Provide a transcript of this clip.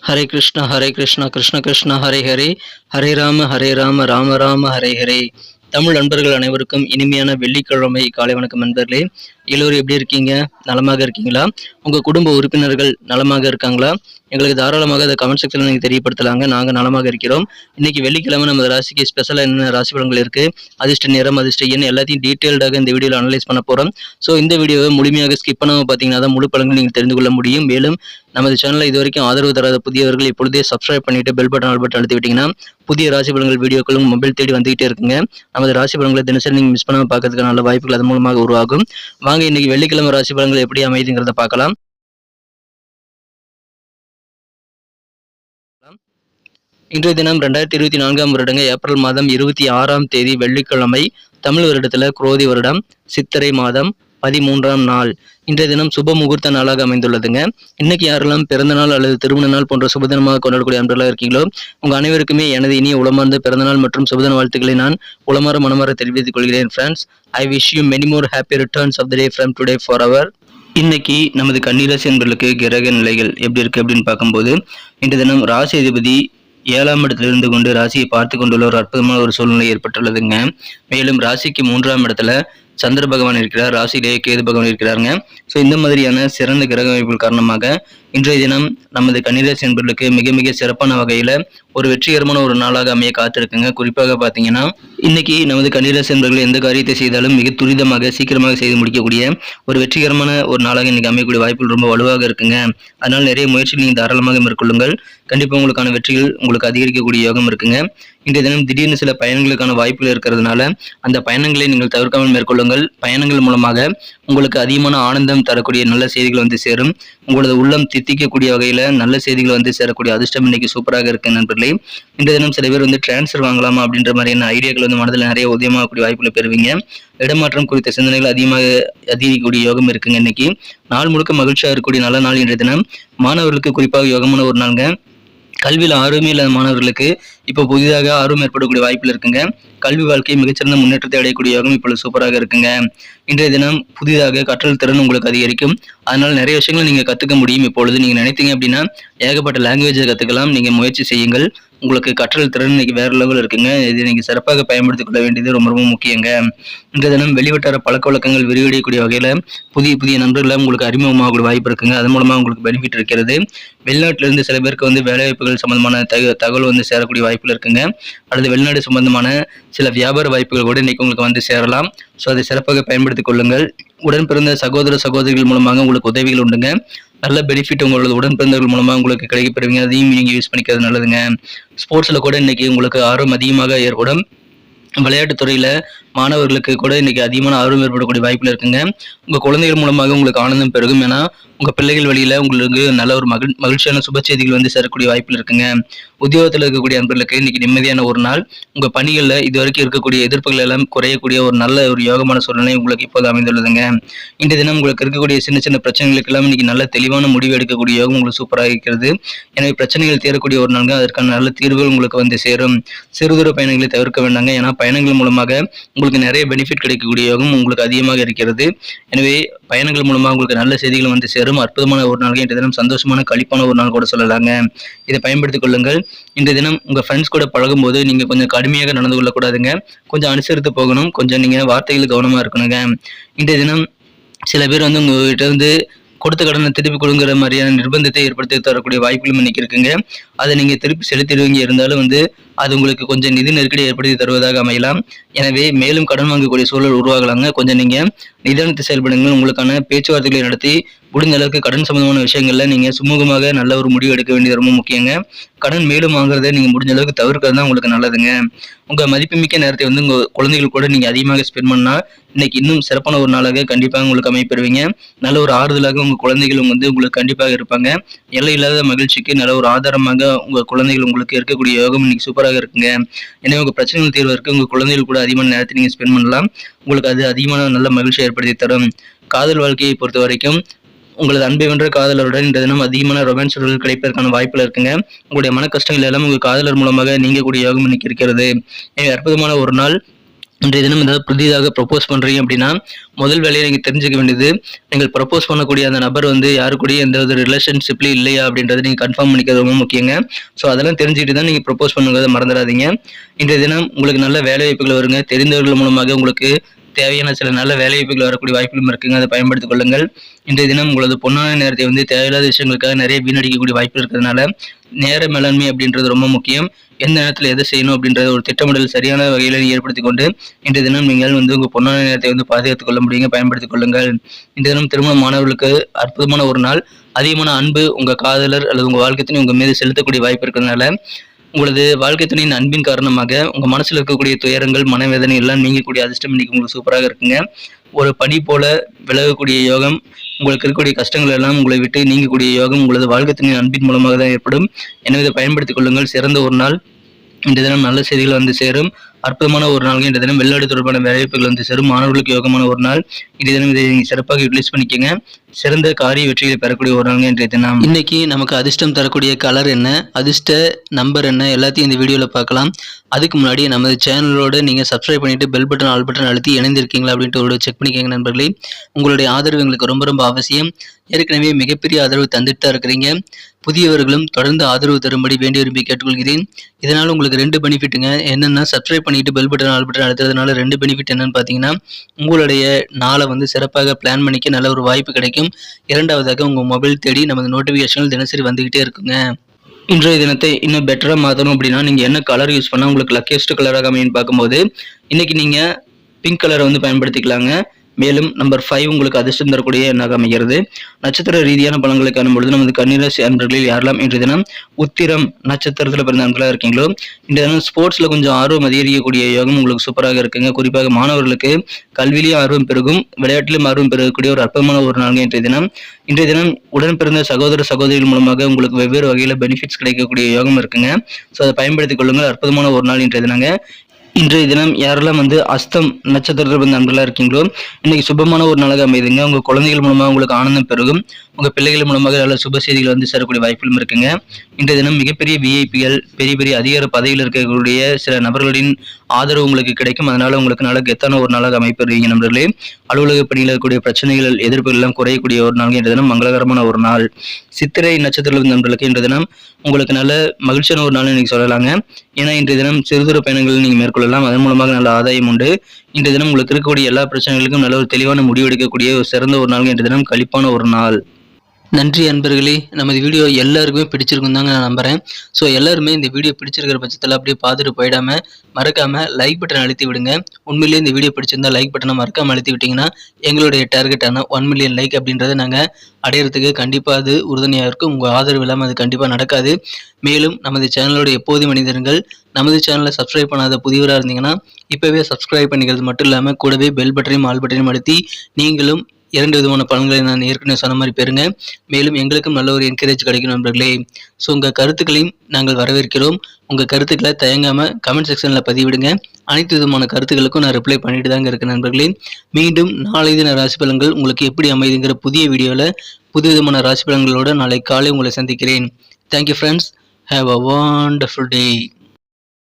ஹரே கிருஷ்ணா கிருஷ்ண கிருஷ்ணா ஹரே ஹரே, ஹரே ராம ராம ராம ஹரே ஹரே. தமிழ் நண்பர்கள் அனைவருக்கும் இனிமையான வெள்ளிக்கிழமை காலை வணக்கம் நண்பர்களே. எல்லோரும் எப்படி இருக்கீங்க? நலமாக இருக்கீங்களா? உங்கள் குடும்ப உறுப்பினர்கள் நலமாக இருக்காங்களா? எங்களுக்கு தாராளமாக அதை கமெண்ட் செக்ஷனில் நீங்கள் தெரியப்படுத்தலாங்க. நாங்கள் நலமாக இருக்கிறோம். இன்னைக்கு வெள்ளிக்கிழமை நம்ம ராசிக்கு ஸ்பெஷலாக என்னென்ன ராசி பலன்கள் இருக்குது, அதிர்ஷ்ட நேரம், அதிர்ஷ்ட எண் எல்லாத்தையும் டீட்டெயில்டாக இந்த வீடியோவில் அனலைஸ் பண்ண போகிறோம். ஸோ இந்த வீடியோவை முழுமையாக ஸ்கிப் பண்ணாமல் பார்த்தீங்கன்னா தான் முழு பலன்கள் நீங்கள் தெரிந்து கொள்ள முடியும். மேலும் நமது சேனலில் இது வரைக்கும் ஆதரவு தராத புதியவர்கள் இப்பொழுதே சப்ஸ்கிரைப் பண்ணிட்டு பெல் பட்டன் ஆல் பட்டன் அழுத்தி விட்டீங்கன்னா புதிய ராசி பலன்கள் வீடியோக்களும் மொபைல் தேடி வந்துகிட்டே இருக்குங்க. நமது ராசி பலன்களை தினசரி நீங்கள் மிஸ் பண்ணாமல் பார்க்கறதுக்கு நல்ல வாய்ப்புகள் அதன் மூலமாக உருவாகும். வாங்க இன்னைக்கு வெள்ளிக்கிழமை ராசி பலன்கள் எப்படி அமைதுங்கிறத பார்க்கலாம். இன்றைய தினம் 2024 வருடங்க ஏப்ரல் மாதம் 26ஆம் தேதி வெள்ளிக்கிழமை, தமிழ் வருடத்துல குரோதி வருடம் சித்திரை மாதம் 13ஆம் நாள். இன்றைய தினம் சுப முகூர்த்த நாளாக அமைந்துள்ளதுங்க. இன்னைக்கு யாரெல்லாம் பிறந்த நாள் அல்லது திருமண நாள் போன்ற சுபதினமாக கொண்டாடக்கூடிய அன்பர்களாக இருக்கீங்களோ உங்க அனைவருக்குமே எனது இனிய உளமார்ந்த பிறந்தநாள் மற்றும் சுபதின வாழ்த்துக்களை நான் உளமாற மனமாற தெரிவித்துக் கொள்கிறேன். Friends, I wish you many more happy returns of the day from today for அவர். இன்னைக்கு நமது கன்னிராசி என்பர்களுக்கு கிரக நிலைகள் எப்படி இருக்கு அப்படின்னு பார்க்கும்போது, இன்றைய தினம் ராசி அதிபதி 7ஆம் இடத்துல இருந்து கொண்டு ராசியை பார்த்து கொண்டுள்ள ஒரு அற்புதமான ஒரு சூழ்நிலை ஏற்பட்டுள்ளதுங்க. மேலும் ராசிக்கு 3ஆம் இடத்துல சந்திர பகவான் இருக்கிறார், ராசியிலேயே கேது பகவான் இருக்கிறாருங்க. ஸோ இந்த மாதிரியான சிறந்த கிரக அமைப்புகள் காரணமாக இன்றைய தினம் நமது கன்னிராசி என்பர்களுக்கு மிக மிக சிறப்பான வகையில் ஒரு வெற்றிகரமான ஒரு நாளாக அமைய காத்திருக்குங்க. குறிப்பாக பார்த்தீங்கன்னா இன்னைக்கு நமது கன்னிராசி என்பர்கள் எந்த காரியத்தை செய்தாலும் மிக துரிதமாக சீக்கிரமாக செய்து முடிக்கக்கூடிய ஒரு வெற்றிகரமான ஒரு நாளாக இன்னைக்கு அமையக்கூடிய வாய்ப்புகள் ரொம்ப வலுவாக இருக்குங்க. அதனால் நிறைய முயற்சிகள் நீங்கள் தாராளமாக மேற்கொள்ளுங்கள். கண்டிப்பாக உங்களுக்கான வெற்றிகள் உங்களுக்கு அதிகரிக்கக்கூடிய யோகம் இருக்குங்க. இன்றைய தினம் திடீர்னு சில பயணங்களுக்கான வாய்ப்புகள் இருக்கிறதுனால அந்த பயணங்களை நீங்கள் தவிர்க்காமல் மேற்கொள்ளுங்கள். பயணங்கள் மூலமாக உங்களுக்கு அதிகமான ஆனந்தம் தரக்கூடிய நல்ல செய்திகள் வந்து சேரும். உங்களது உள்ளம் தித்திக்கக்கூடிய வகையில் நல்ல செய்திகள் வந்து சேரக்கூடிய அதிர்ஷ்டம் இன்னைக்கு சூப்பராக இருக்கு நண்பர்களே. இன்றைய தினம் சில பேர் வந்து டிரான்ஸ்ஃபர் வாங்கலாமா அப்படின்ற மாதிரியான ஐடியாக்கள் வந்து மனதில் நிறைய உதயமாகக்கூடிய வாய்ப்புகளை பெறுவீங்க. இடமாற்றம் குறித்த சிந்தனைகள் அதிகரிக்கக்கூடிய யோகம் இருக்குங்க. இன்னைக்கு நாள் முழுக்க மகிழ்ச்சியாக இருக்கக்கூடிய நல்ல நாள். இன்றைய தினம் மாணவர்களுக்கு குறிப்பாக யோகமான ஒரு நாளுங்க. கல்வியில் ஆர்வமே இல்லாத மாணவர்களுக்கு இப்போ புதிதாக ஆர்வம் ஏற்படக்கூடிய வாய்ப்பில் இருக்குங்க. கல்வி வாழ்க்கை மிகச்சிறந்த முன்னேற்றத்தை அடையக்கூடிய யோகம் இப்பொழுது சூப்பராக இருக்குங்க. இன்றைய தினம் புதிதாக கற்றல் திறன் உங்களுக்கு அதிகரிக்கும். அதனால நிறைய விஷயங்களை நீங்க கத்துக்க முடியும். இப்பொழுது நீங்க நினைத்தீங்க அப்படின்னா ஏகப்பட்ட லாங்குவேஜை கத்துக்கலாம். நீங்க முயற்சி செய்யுங்கள். உங்களுக்கு கற்றல் திறன் இன்னைக்கு வேற லெவல் இருக்குங்க. இது நீங்க சிறப்பாக பயன்படுத்திக் கொள்ள வேண்டியது ரொம்ப ரொம்ப முக்கியங்க. இன்றைய தினம் வெளிவட்டார பழக்க வழக்கங்கள் விரிவடையக்கூடிய வகையில புதிய புதிய நண்பர்களை உங்களுக்கு அறிமுகமாகக்கூடிய வாய்ப்பு இருக்குங்க. அதன் மூலமா உங்களுக்கு பெனிஃபிட் இருக்கிறது. வெளிநாட்டிலிருந்து சில பேருக்கு வந்து வேலைவாய்ப்புகள் சம்பந்தமான தகவல் வந்து சேரக்கூடிய வாய்ப்புகள் இருக்குங்க. அல்லது வெளிநாடு சம்பந்தமான சில வியாபார வாய்ப்புகள் கூட இன்னைக்கு உங்களுக்கு வந்து சேரலாம். ஸோ அதை சிறப்பாக பயன்படுத்திக் கொள்ளுங்கள். உடன் பிறந்த சகோதர சகோதரிகள் மூலமாக உங்களுக்கு உதவிகள் உண்டுங்க. நல்ல பெனிஃபிட் உங்களோட உடன் பிறந்தவர்கள் மூலமாக உங்களுக்கு கிடைக்கப்பெறுவீங்க. அதையும் நீங்க யூஸ் பண்ணிக்கிறது நல்லதுங்க. ஸ்போர்ட்ஸ்ல கூட இன்னைக்கு உங்களுக்கு ஆர்வம் அதிகமாக ஏற்படும். விளையாட்டுத்துறையில மாணவர்களுக்கு கூட இன்னைக்கு அதிகமான ஆர்வம் ஏற்படக்கூடிய வாய்ப்புல இருக்குங்க. உங்க குழந்தைகள் மூலமாக உங்களுக்கு ஆனந்தம் பெருகும். ஏன்னா உங்க பிள்ளைகள் வழியில உங்களுக்கு நல்ல ஒரு மகிழ்ச்சியான சுப செய்திகள் வந்து சேரக்கூடிய வாய்ப்புல இருக்குங்க. உத்தியோகத்தில் இருக்கக்கூடிய நண்பர்களுக்கு இன்னைக்கு நிம்மதியான ஒரு நாள். உங்க பணிகள்ல இதுவரைக்கும் இருக்கக்கூடிய எதிர்ப்புகள் எல்லாம் குறையக்கூடிய ஒரு நல்ல ஒரு யோகமான சூழ்நிலை உங்களுக்கு இப்போது அமைந்துள்ளதுங்க. இன்றைய தினம் உங்களுக்கு இருக்கக்கூடிய சின்ன சின்ன பிரச்சனைகளுக்கு எல்லாம் இன்னைக்கு நல்ல தெளிவான முடிவு எடுக்கக்கூடிய யோகம் உங்களுக்கு சூப்பராக இருக்கிறது. எனவே பிரச்சனைகள் தீரக்கூடிய ஒரு நாள். அதற்கான நல்ல தீர்வுகள் உங்களுக்கு வந்து சேரும். சிறுதூர பயணங்களை தவிர்க்க வேண்டாங்க. ஏன்னா பயணங்கள் மூலமாக உங்களுக்கு நிறைய பெனிஃபிட் கிடைக்கக்கூடிய யோகம் உங்களுக்கு அதிகமாக இருக்கிறது. எனவே பயணங்கள் மூலமாக உங்களுக்கு நல்ல செய்திகள் வந்து சேரும். அற்புதமான ஒரு நாள். இன்றைய தினம் சந்தோஷமான கழிப்பான ஒரு நாள் கூட சொல்லலாங்க. இதை பயன்படுத்திக் கொள்ளுங்கள். இன்றைய தினம் உங்க ஃப்ரெண்ட்ஸ் கூட பழகும் போது நீங்க கொஞ்சம் கடுமையாக நடந்து கொள்ளக்கூடாதுங்க. கொஞ்சம் அனுசரித்து போகணும். கொஞ்சம் நீங்க வார்த்தைகள் கவனமா இருக்கணுங்க. இன்றைய தினம் சில பேர் வந்து உங்ககிட்ட வந்து கொடுத்த கடனை திருப்பி கொடுங்கிற மாதிரியான நிர்பந்தத்தை ஏற்படுத்தி தரக்கூடிய வாய்ப்புகளும் இன்னைக்கு இருக்குங்க. அதை நீங்க திருப்பி செலுத்திடுவீங்க. இருந்தாலும் வந்து அது உங்களுக்கு கொஞ்சம் நிதி நெருக்கடி ஏற்படுத்தி தருவதாக அமையலாம். எனவே மேலும் கடன் வாங்கக்கூடிய சூழல் உருவாகலாங்க. கொஞ்சம் நீங்க நிதானத்தை செயல்படுங்கள். உங்களுக்கான பேச்சுவார்த்தைகளை நடத்தி முடிந்த அளவுக்கு கடன் சம்பந்தமான விஷயங்கள்ல நீங்க சுமூகமாக நல்ல ஒரு முடிவு எடுக்க வேண்டியது ரொம்ப முக்கியங்க. கடன் மேலும் வாங்குறதை நீங்க முடிஞ்ச அளவுக்கு தவிர்க்கிறது தான் உங்களுக்கு நல்லதுங்க. உங்க மதிப்புமிக்க நேரத்தை வந்து உங்க குழந்தைகள் கூட நீங்க அதிகமாக ஸ்பெண்ட் பண்ணா இன்னைக்கு இன்னும் சிறப்பான ஒரு நாளாக கண்டிப்பாக உங்களுக்கு அமைப்பெறுவீங்க. நல்ல ஒரு ஆறுதலாக உங்க குழந்தைகளும் வந்து உங்களுக்கு கண்டிப்பாக இருப்பாங்க. எல்லை இல்லாத மகிழ்ச்சிக்கு நல்ல ஒரு ஆதாரமாக உங்க குழந்தைகள் உங்களுக்கு இருக்கக்கூடிய யோகம் இன்னைக்கு சூப்பராக இருக்குங்க. எனவே உங்க பிரச்சனைகள் தீர்வதற்கு உங்க குழந்தைகள் கூட அதிகமான நேரத்தை நீங்க ஸ்பெண்ட் பண்ணலாம். உங்களுக்கு அது அதிகமான நல்ல மகிழ்ச்சியை ஏற்படுத்தி தரும். காதல் வாழ்க்கையை பொறுத்த வரைக்கும் உங்களது அன்பை வென்ற காதலருடன் இந்த தினம் அதிகமான ரொமான்ஸ் உறவுகள் கிடைப்பதற்கான வாய்ப்புகள் இருக்குங்க. உங்களுடைய மன கஷ்டங்கள் எல்லாம் உங்கள் காதலர் மூலமாக நீங்கக்கூடிய யோகம் இன்னைக்கு இருக்கிறது. அற்புதமான ஒரு நாள். இன்றைய தினம் ஏதாவது புதிதாக ப்ரப்போஸ் பண்ணுறீங்க அப்படின்னா முதல் வேலையை நீங்கள் தெரிஞ்சுக்க வேண்டியது, நீங்கள் ப்ரப்போஸ் பண்ணக்கூடிய அந்த நபர் வந்து யாரு கூடயும் எந்த ஒரு ரிலேஷன்ஷிப்லையும் இல்லையா அப்படின்றத நீங்கள் கன்ஃபார்ம் பண்ணிக்கிறது ரொம்ப முக்கியங்க. ஸோ அதெல்லாம் தெரிஞ்சுக்கிட்டு தான் நீங்கள் ப்ரப்போஸ் பண்ணுங்கிறத மறந்துடாதீங்க. இன்றைய தினம் உங்களுக்கு நல்ல வேலை வாய்ப்புகள் வருங்க. தெரிந்தவர்கள் மூலமாக உங்களுக்கு தேவையான சில நல்ல வேலைவாய்ப்புகள் வரக்கூடிய வாய்ப்புகளும் இருக்குங்க. அதை பயன்படுத்திக் கொள்ளுங்கள். இன்றைய தினம் உங்களது பொன்னான நேரத்தை வந்து தேவையில்லாத விஷயங்களுக்காக நிறைய வீணடிக்கக்கூடிய வாய்ப்பு இருக்கிறதுனால நேர மேலாண்மை அப்படின்றது ரொம்ப முக்கியம். எந்த நேரத்தில் எதை செய்யணும் அப்படின்றத ஒரு திட்டமிடல் சரியான வகையில் ஏற்படுத்தி கொண்டு இன்றைய தினம் நீங்கள் வந்து உங்கள் பொன்னான நேரத்தை வந்து பாதுகாத்துக் கொள்ள முடியுங்க. பயன்படுத்திக் கொள்ளுங்கள். இன்றைய தினம் திருமண மாணவர்களுக்கு அற்புதமான ஒரு நாள். அதிகமான அன்பு உங்கள் காதலர் அல்லது உங்கள் வாழ்க்கை துணை உங்கள் மீது செலுத்தக்கூடிய வாய்ப்பு இருக்கிறதுனால உங்களது வாழ்க்கை துணையின் அன்பின் காரணமாக உங்க மனசுல இருக்கக்கூடிய துயரங்கள், மனவேதனை எல்லாம் நீங்கக்கூடிய அதிர்ஷ்டம் இன்னைக்கு உங்களுக்கு சூப்பராக இருக்குங்க. ஒரு பனி போல விலகக்கூடிய யோகம், உங்களுக்கு இருக்கக்கூடிய கஷ்டங்கள் எல்லாம் உங்களை விட்டு நீங்கக்கூடிய யோகம் உங்களது வாழ்க்கை துணையின் அன்பின் மூலமாக தான் ஏற்படும். எனவே இதை பயன்படுத்திக் கொள்ளுங்கள். சிறந்த ஒரு நாள். இன்றைய தினம் நல்ல செய்திகள் வந்து சேரும். அற்புதமான ஒரு நாள். இன்றைய தினம் வெளிநாடு தொடர்பான வேலைவாய்ப்புகள் வந்து சேரும். மாணவர்களுக்கு யோகமான ஒரு நாள். இன்றைய தினம் இதை சிறப்பாக யூட்டிலைஸ் பண்ணிக்கங்க. சிறந்த காரிய வெற்றிகளை பெறக்கூடிய ஒரு நாள் இன்றைய தினம். இன்னைக்கு நமக்கு அதிர்ஷ்டம் தரக்கூடிய கலர் என்ன, அதிர்ஷ்ட நம்பர் என்ன, எல்லாத்தையும் இந்த வீடியோவில் பார்க்கலாம். அதுக்கு முன்னாடி நமது சேனலோட நீங்கள் சப்ஸ்கிரைப் பண்ணிட்டு பெல் பட்டன் ஆல் பட்டன் அழுத்தி இணைந்திருக்கீங்களா அப்படின்ட்டு ஒரு செக் பண்ணிக்கோங்க நண்பர்களே. உங்களுடைய ஆதரவு எங்களுக்கு ரொம்ப ரொம்ப அவசியம். ஏற்கனவே மிகப்பெரிய ஆதரவு தந்துட்டு தான் இருக்கிறீங்க. புதியவர்களும் தொடர்ந்து ஆதரவு தரும்படி வேண்டி விரும்பி கேட்டுக்கொள்கிறேன். இதனால் உங்களுக்கு 2 பெனிஃபிட்டுங்க. என்னென்னா, சப்ஸ்கிரைப் பண்ணிட்டு பெல் பட்டன் ஆல் பட்டன் அழுத்துறதுனால 2 பெனிஃபிட் என்னன்னு பார்த்தீங்கன்னா, உங்களுடைய நாளை வந்து சிறப்பாக பிளான் பண்ணிக்க நல்ல ஒரு வாய்ப்பு கிடைக்கும். இரண்டாவதாக உங்கள் மொபைல் தேடி நமது நோட்டிஃபிகேஷன்கள் தினசரி வந்துக்கிட்டே இருக்குங்க. இன்றைய தினத்தை இன்னும் பெட்டராக மாற்றணும் அப்படின்னா நீங்கள் என்ன கலர் யூஸ் பண்ணால் உங்களுக்கு லக்கியஸ்ட் கலராக அமைன்னு பார்க்கும்போது இன்னைக்கு நீங்கள் பிங்க் கலரை வந்து பயன்படுத்திக்கலாங்க. மேலும் நம்பர் 5 உங்களுக்கு அதிர்ஷ்டம் தரக்கூடிய எண்ணாக அமைகிறது. நட்சத்திர ரீதியான பலன்களை காணும்பொழுது நமது கன்னிராசி அன்பர்களில் யாரெல்லாம் இன்றைய தினம் உத்திரம் நட்சத்திரத்தில் பிறந்த அன்பர்களாக இருக்கீங்களோ இன்றைய தினம் ஸ்போர்ட்ஸில் கொஞ்சம் ஆர்வம் அதிகரிக்கக்கூடிய யோகம் உங்களுக்கு சூப்பராக இருக்குங்க. குறிப்பாக மாணவர்களுக்கு கல்வியிலேயும் ஆர்வம் பெருகும், விளையாட்டிலும் ஆர்வம் பெறக்கூடிய ஒரு அற்புதமான ஒரு நாள் இன்றைய தினம் உடன் பிறந்த சகோதர சகோதரிகள் மூலமாக உங்களுக்கு வெவ்வேறு வகையில் பெனிஃபிட்ஸ் கிடைக்கக்கூடிய யோகம் இருக்குங்க. ஸோ அதை பயன்படுத்திக் கொள்ளுங்கள். அற்புதமான ஒரு நாள் இன்றைய தினங்க. இன்றைய தினம் யாரெல்லாம் வந்து அஸ்தம் நட்சத்திரத்தில் வந்து நண்பர்களாக இருக்கீங்களோ இன்னைக்கு சுபமான ஒரு நாளாக அமைதுங்க. உங்கள் குழந்தைகள் மூலமாக உங்களுக்கு ஆனந்தம் பெருகும். உங்கள் பிள்ளைகள் மூலமாக நல்ல சுப செய்திகள் வந்து சேரக்கூடிய வாய்ப்புகளும் இருக்குங்க. இன்றைய தினம் மிகப்பெரிய விஐபிகள், பெரிய பெரிய அதிகார பதவியில் இருக்கக்கூடிய சில நபர்களின் ஆதரவு உங்களுக்கு கிடைக்கும். அதனால உங்களுக்கு நல்ல கெத்தான ஒரு நாளாக அமைப்பீங்க நண்பர்களே. அலுவலக பணியில் இருக்கக்கூடிய பிரச்சனைகள், எதிர்ப்புகள் எல்லாம் குறையக்கூடிய ஒரு நாள் இன்றைய தினம். மங்களகரமான ஒரு நாள். சித்திரை நட்சத்திரத்தில் நண்பர்களுக்கு இன்றைய தினம் உங்களுக்கு நல்ல மகிழ்ச்சியான ஒரு நாள் இன்னைக்கு சொல்லலாங்க. ஏன்னா இன்றைய தினம் சிறுதூர பயணங்கள் நீங்கள் மேற்கொள்ளலாம். அதன் மூலமாக நல்ல ஆதாயம் உண்டு. இன்றைய தினம் உங்களுக்கு இருக்கக்கூடிய எல்லா பிரச்சனைகளுக்கும் நல்ல ஒரு தெளிவான முடிவு எடுக்கக்கூடிய ஒரு சிறந்த ஒரு நாள் இன்றைய தினம். களிப்பான ஒரு நாள். நன்றி அன்பர்களே. நமது வீடியோ எல்லாருக்குமே பிடிச்சிருக்கும் தாங்க நான் நம்புகிறேன். ஸோ எல்லாருமே இந்த வீடியோ பிடிச்சிருக்கிற பட்சத்தில் அப்படியே பார்த்துட்டு போயிடாமல் மறக்காமல் லைக் பட்டன் அழுத்தி விடுங்க. உண்மையிலேயே இந்த வீடியோ பிடிச்சிருந்தா லைக் பட்டனை மறக்காமல் அழுத்தி விட்டிங்கன்னா எங்களுடைய டார்கெட்டான 1 மில்லியன் லைக் அப்படின்றத நாங்கள் அடையிறதுக்கு கண்டிப்பாக அது உறுதுணையாக இருக்கும். உங்கள் ஆதரவு இல்லாமல் அது கண்டிப்பாக நடக்காது. மேலும் நமது சேனலோட எப்போதும் மனிதர்கள் நமது சேனலை சப்ஸ்கிரைப் பண்ணாத புதியவராக இருந்தீங்கன்னா இப்போவே சப்ஸ்கிரைப் பண்ணிக்கிறது மட்டும் இல்லாமல் கூடவே பெல் பட்டனையும் ஆல் பட்டனையும் அழுத்தி நீங்களும் 2 விதமான பலன்களை நான் ஏற்கனவே சொன்ன மாதிரி பெறுங்க. மேலும் எங்களுக்கும் நல்ல ஒரு என்கரேஜ் கிடைக்கும் நண்பர்களே. ஸோ உங்கள் கருத்துக்களையும் நாங்கள் வரவேற்கிறோம். உங்கள் கருத்துக்களை தயங்காமல் கமெண்ட் செக்ஷனில் பதிவிடுங்க. அனைத்து விதமான கருத்துக்களுக்கும் நான் ரிப்ளை பண்ணிட்டு தாங்க இருக்கேன் நண்பர்களே. மீண்டும் நாளை தின ராசி பலன்கள் உங்களுக்கு எப்படி அமைதுங்கிற புதிய வீடியோவில் புது விதமான ராசி பலன்களோடு நாளை காலை உங்களை சந்திக்கிறேன். Thank you friends. Have a wonderful day.